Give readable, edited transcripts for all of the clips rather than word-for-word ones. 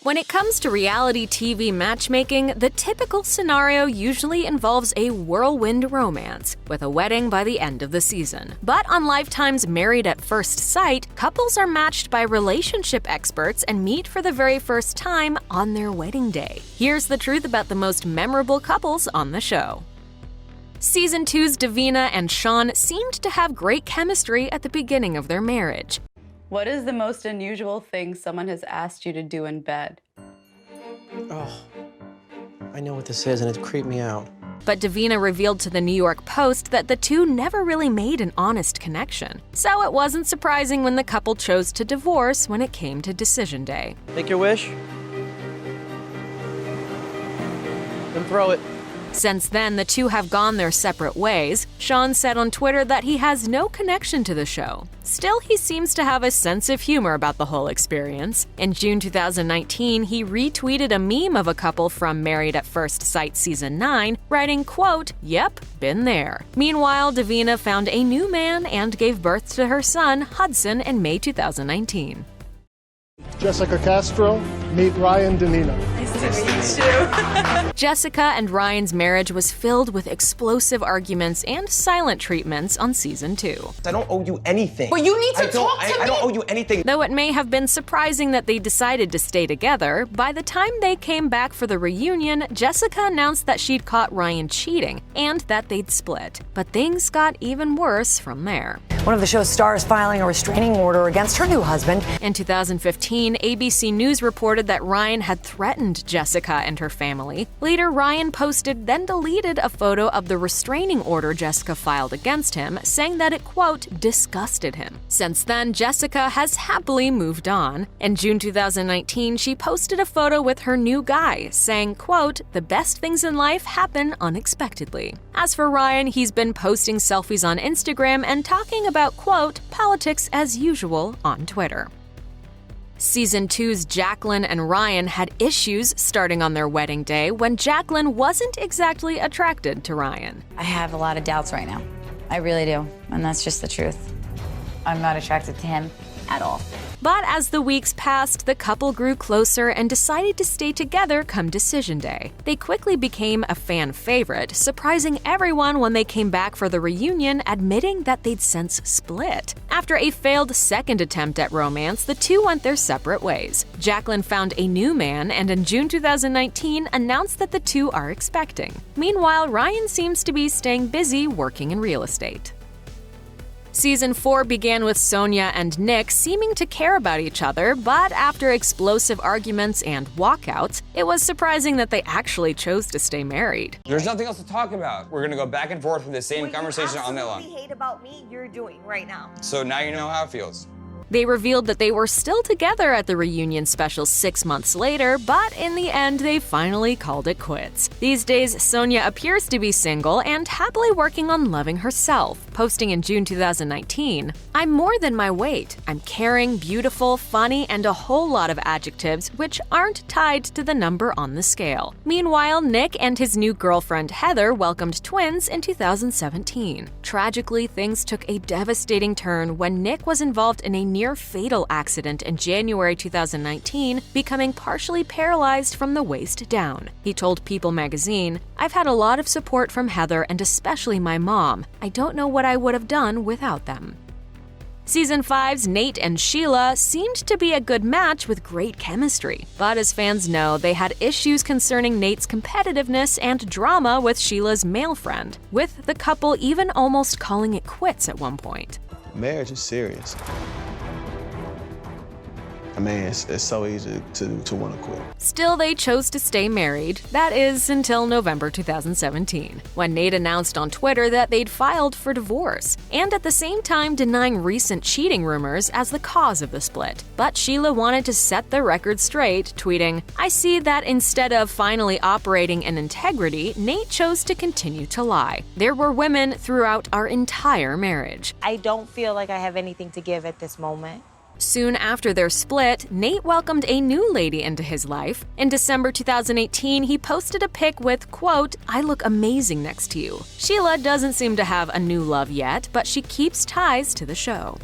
When it comes to reality TV matchmaking, the typical scenario usually involves a whirlwind romance, with a wedding by the end of the season. But on Lifetime's Married at First Sight, couples are matched by relationship experts and meet for the very first time on their wedding day. Here's the truth about the most memorable couples on the show. Season 2's Davina and Sean seemed to have great chemistry at the beginning of their marriage. What is the most unusual thing someone has asked you to do in bed? Oh, I know what this is, and it creeped me out. But Davina revealed to the New York Post that the two never really made an honest connection. So it wasn't surprising when the couple chose to divorce when it came to decision day. Make your wish. Then throw it. Since then, the two have gone their separate ways. Sean said on Twitter that he has no connection to the show. Still, he seems to have a sense of humor about the whole experience. In June 2019, he retweeted a meme of a couple from Married at First Sight Season 9, writing, quote, "Yep, been there." Meanwhile, Davina found a new man and gave birth to her son, Hudson, in May 2019. Jessica Castro, meet Ryan Danina. Nice to meet you. Jessica and Ryan's marriage was filled with explosive arguments and silent treatments on Season 2. I don't owe you anything. But you need to talk to me! I don't owe you anything. Though it may have been surprising that they decided to stay together, by the time they came back for the reunion, Jessica announced that she'd caught Ryan cheating and that they'd split. But things got even worse from there. One of the show's stars filing a restraining order against her new husband. In 2015, ABC News reported that Ryan had threatened Jessica and her family. Later, Ryan posted, then deleted a photo of the restraining order Jessica filed against him, saying that it, quote, disgusted him. Since then, Jessica has happily moved on. In June 2019, she posted a photo with her new guy, saying, quote, "The best things in life happen unexpectedly." As for Ryan, he's been posting selfies on Instagram and talking about, quote, politics as usual on Twitter. Season 2's Jaclyn and Ryan had issues starting on their wedding day when Jaclyn wasn't exactly attracted to Ryan. I have a lot of doubts right now. I really do, and that's just the truth. I'm not attracted to him at all. But as the weeks passed, the couple grew closer and decided to stay together come decision day. They quickly became a fan favorite, surprising everyone when they came back for the reunion, admitting that they'd since split. After a failed second attempt at romance, the two went their separate ways. Jaclyn found a new man and in June 2019 announced that the two are expecting. Meanwhile, Ryan seems to be staying busy working in real estate. Season 4 began with Sonia and Nick seeming to care about each other, but after explosive arguments and walkouts, it was surprising that they actually chose to stay married. There's nothing else to talk about. We're gonna go back and forth with the same conversation all night long. What you hate about me, you're doing right now. So now you know how it feels. They revealed that they were still together at the reunion special 6 months later, but in the end, they finally called it quits. These days, Sonia appears to be single and happily working on loving herself, posting in June 2019, "I'm more than my weight. I'm caring, beautiful, funny, and a whole lot of adjectives which aren't tied to the number on the scale." Meanwhile, Nick and his new girlfriend Heather welcomed twins in 2017. Tragically, things took a devastating turn when Nick was involved in a near-fatal accident in January 2019, becoming partially paralyzed from the waist down. He told People magazine, "I've had a lot of support from Heather and especially my mom. I don't know what I would have done without them." Season 5's Nate and Sheila seemed to be a good match with great chemistry. But as fans know, they had issues concerning Nate's competitiveness and drama with Sheila's male friend, with the couple even almost calling it quits at one point. Marriage is serious. I mean, it's so easy to want to quit. Still, they chose to stay married. That is, until November 2017, when Nate announced on Twitter that they'd filed for divorce, and at the same time denying recent cheating rumors as the cause of the split. But Sheila wanted to set the record straight, tweeting, "I see that instead of finally operating in integrity, Nate chose to continue to lie. There were women throughout our entire marriage. I don't feel like I have anything to give at this moment." Soon after their split, Nate welcomed a new lady into his life. In December 2018, he posted a pic with, quote, "I look amazing next to you." Sheila doesn't seem to have a new love yet, but she keeps ties to the show.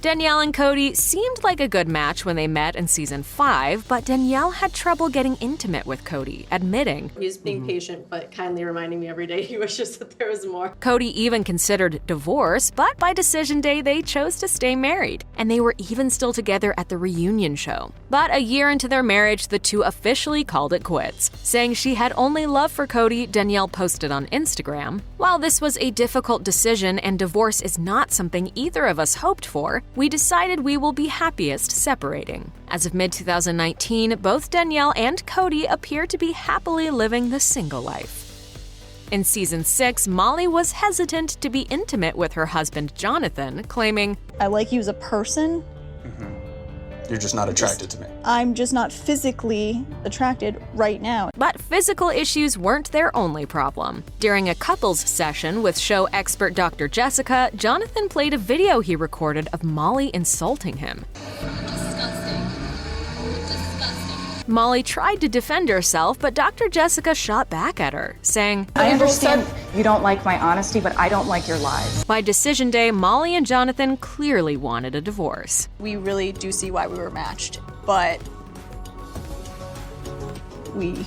Danielle and Cody seemed like a good match when they met in season 5, but Danielle had trouble getting intimate with Cody, admitting he was being patient, but kindly reminding me every day he wishes that there was more. Cody even considered divorce, but by decision day, they chose to stay married, and they were even still together at the reunion show. But a year into their marriage, the two officially called it quits. Saying she had only love for Cody, Danielle posted on Instagram, "While this was a difficult decision and divorce is not something either of us hoped for, we decided we will be happiest separating." As of mid-2019, both Danielle and Cody appear to be happily living the single life. In season 6, Molly was hesitant to be intimate with her husband Jonathan, claiming, "I like you as a person. You're just not attracted to me. I'm just not physically attracted right now." But physical issues weren't their only problem. During a couples session with show expert Dr. Jessica, Jonathan played a video he recorded of Molly insulting him. Molly tried to defend herself, but Dr. Jessica shot back at her, saying, "I understand you don't like my honesty, but I don't like your lies." By decision day, Molly and Jonathan clearly wanted a divorce. We really do see why we were matched, but we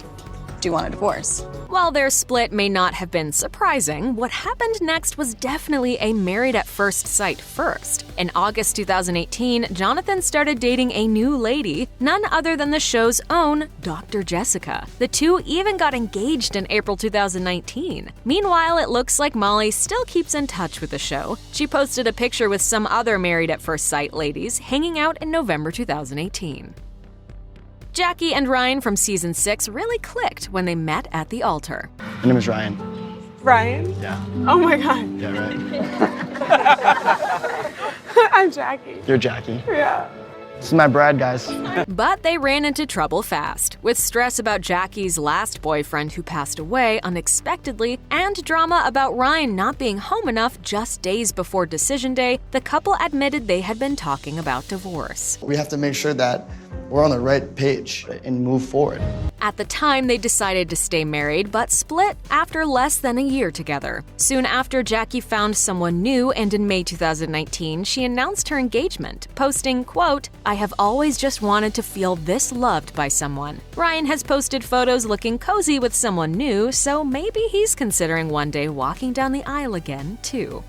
do want a divorce. While their split may not have been surprising, what happened next was definitely a married at first sight first. In August 2018, Jonathan started dating a new lady, none other than the show's own Dr. Jessica. The two even got engaged in April 2019. Meanwhile, it looks like Molly still keeps in touch with the show. She posted a picture with some other married at first sight ladies hanging out in November 2018. Jackie and Ryan from season 6 really clicked when they met at the altar. My name is Ryan. Ryan? Yeah. Oh my God. Yeah, right. I'm Jackie. You're Jackie. Yeah. This is my Brad, guys. But they ran into trouble fast, with stress about Jackie's last boyfriend who passed away unexpectedly, and drama about Ryan not being home enough just days before decision day. The couple admitted they had been talking about divorce. We have to make sure that we're on the right page and move forward. At the time, they decided to stay married, but split after less than a year together. Soon after, Jackie found someone new, and in May 2019, she announced her engagement, posting, quote, "I have always just wanted to feel this loved by someone." Ryan has posted photos looking cozy with someone new, so maybe he's considering one day walking down the aisle again, too.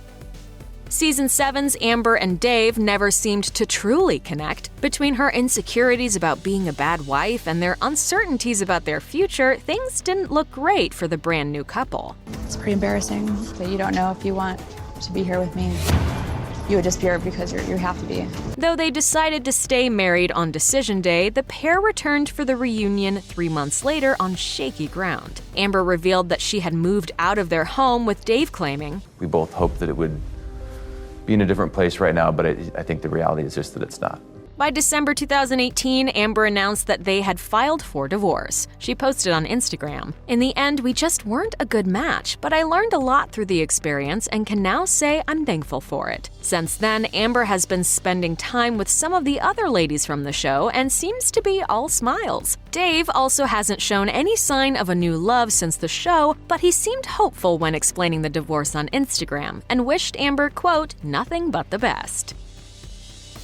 Season 7's Amber and Dave never seemed to truly connect. Between her insecurities about being a bad wife and their uncertainties about their future, things didn't look great for the brand new couple. It's pretty embarrassing that you don't know if you want to be here with me. You would just be here because you have to be. Though they decided to stay married on decision day, the pair returned for the reunion 3 months later on shaky ground. Amber revealed that she had moved out of their home, with Dave claiming, "We both hoped that it would be in a different place right now, but I think the reality is just that it's not." By December 2018, Amber announced that they had filed for divorce. She posted on Instagram, "In the end, we just weren't a good match, but I learned a lot through the experience and can now say I'm thankful for it." Since then, Amber has been spending time with some of the other ladies from the show and seems to be all smiles. Dave also hasn't shown any sign of a new love since the show, but he seemed hopeful when explaining the divorce on Instagram and wished Amber, quote, "nothing but the best."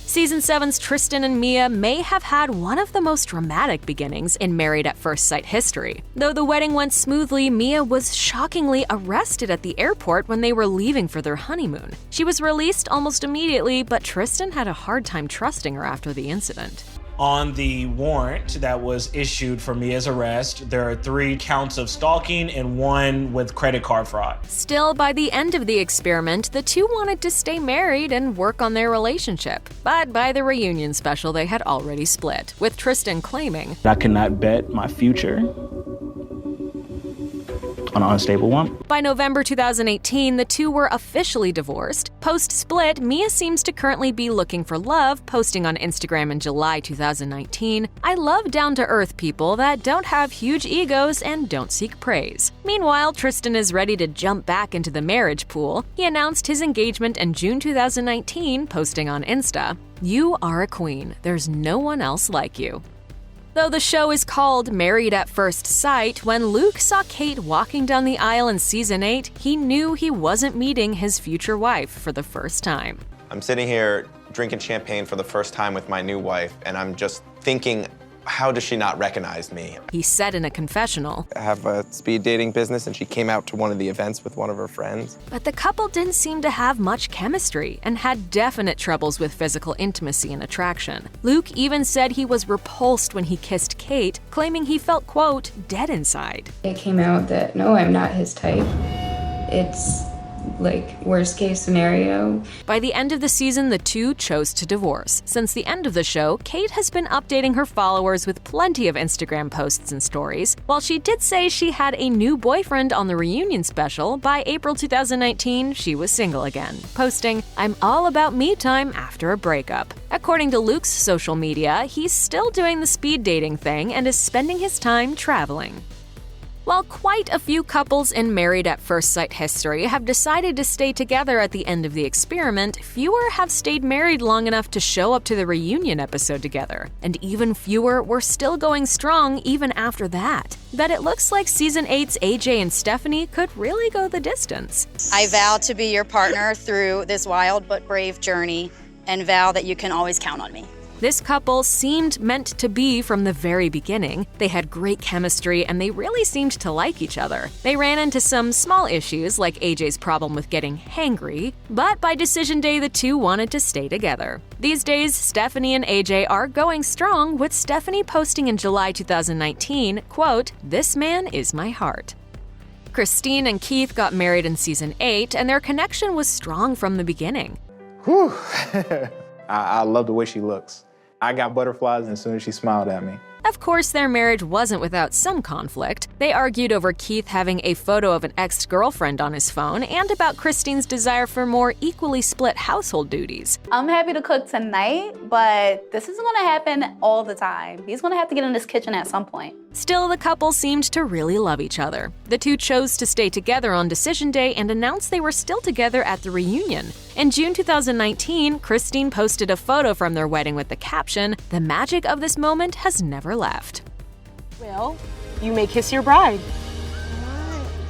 Season 7's Tristan and Mia may have had one of the most dramatic beginnings in Married at First Sight history. Though the wedding went smoothly, Mia was shockingly arrested at the airport when they were leaving for their honeymoon. She was released almost immediately, but Tristan had a hard time trusting her after the incident. On the warrant that was issued for Mia's arrest, there are 3 counts of stalking and 1 with credit card fraud. Still, by the end of the experiment, the two wanted to stay married and work on their relationship. But by the reunion special, they had already split, with Tristan claiming, "I cannot bet my future on an unstable one." By November 2018, the two were officially divorced. Post-split, Mia seems to currently be looking for love, posting on Instagram in July 2019, "I love down-to-earth people that don't have huge egos and don't seek praise." Meanwhile, Tristan is ready to jump back into the marriage pool. He announced his engagement in June 2019, posting on Insta, "You are a queen. There's no one else like you." Though the show is called Married at First Sight, when Luke saw Kate walking down the aisle in Season 8, he knew he wasn't meeting his future wife for the first time. I'm sitting here drinking champagne for the first time with my new wife, and I'm just thinking, how does she not recognize me? He said in a confessional. I have a speed dating business, and she came out to one of the events with one of her friends. But the couple didn't seem to have much chemistry and had definite troubles with physical intimacy and attraction. Luke even said he was repulsed when he kissed Kate, claiming he felt, quote, dead inside. It came out that, no, I'm not his type. It's like worst case scenario. By the end of the season, the two chose to divorce. Since the end of the show, Kate has been updating her followers with plenty of Instagram posts and stories. While she did say she had a new boyfriend on the reunion special, by April 2019, she was single again, posting, "I'm all about me time after a breakup." According to Luke's social media, he's still doing the speed dating thing and is spending his time traveling. While quite a few couples in Married at First Sight history have decided to stay together at the end of the experiment, fewer have stayed married long enough to show up to the reunion episode together. And even fewer were still going strong even after that. But it looks like Season 8's AJ and Stephanie could really go the distance. I vow to be your partner through this wild but brave journey and vow that you can always count on me. This couple seemed meant to be from the very beginning. They had great chemistry and they really seemed to like each other. They ran into some small issues like AJ's problem with getting hangry, but by decision day the two wanted to stay together. These days, Stephanie and AJ are going strong, with Stephanie posting in July 2019, quote, "This man is my heart." Kristine and Keith got married in Season 8 and their connection was strong from the beginning. Whew. I love the way she looks. I got butterflies as soon as she smiled at me. Of course, their marriage wasn't without some conflict. They argued over Keith having a photo of an ex-girlfriend on his phone and about Kristine's desire for more equally split household duties. I'm happy to cook tonight, but this isn't gonna happen all the time. He's gonna have to get in this kitchen at some point. Still, the couple seemed to really love each other. The two chose to stay together on decision day and announced they were still together at the reunion. In June 2019, Kristine posted a photo from their wedding with the caption, "The magic of this moment has never left." Will, you may kiss your bride.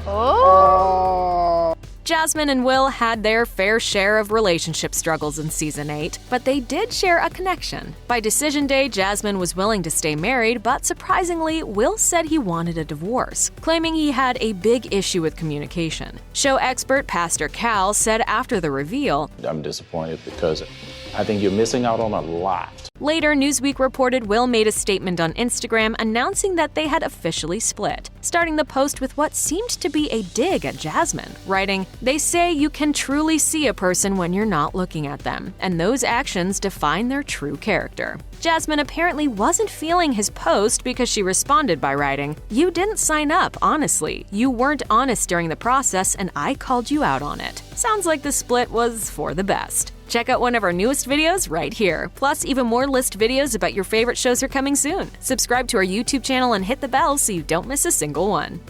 Oh! Jasmine and Will had their fair share of relationship struggles in Season 8, but they did share a connection. By decision day, Jasmine was willing to stay married, but surprisingly, Will said he wanted a divorce, claiming he had a big issue with communication. Show expert Pastor Cal said after the reveal, I'm disappointed because I think you're missing out on a lot. Later, Newsweek reported Will made a statement on Instagram announcing that they had officially split, starting the post with what seemed to be a dig at Jasmine, writing, "They say you can truly see a person when you're not looking at them, and those actions define their true character." Jasmine apparently wasn't feeling his post because she responded by writing, "You didn't sign up, honestly. You weren't honest during the process, and I called you out on it." Sounds like the split was for the best. Check out one of our newest videos right here. Plus, even more list videos about your favorite shows are coming soon. Subscribe to our YouTube channel and hit the bell so you don't miss a single one.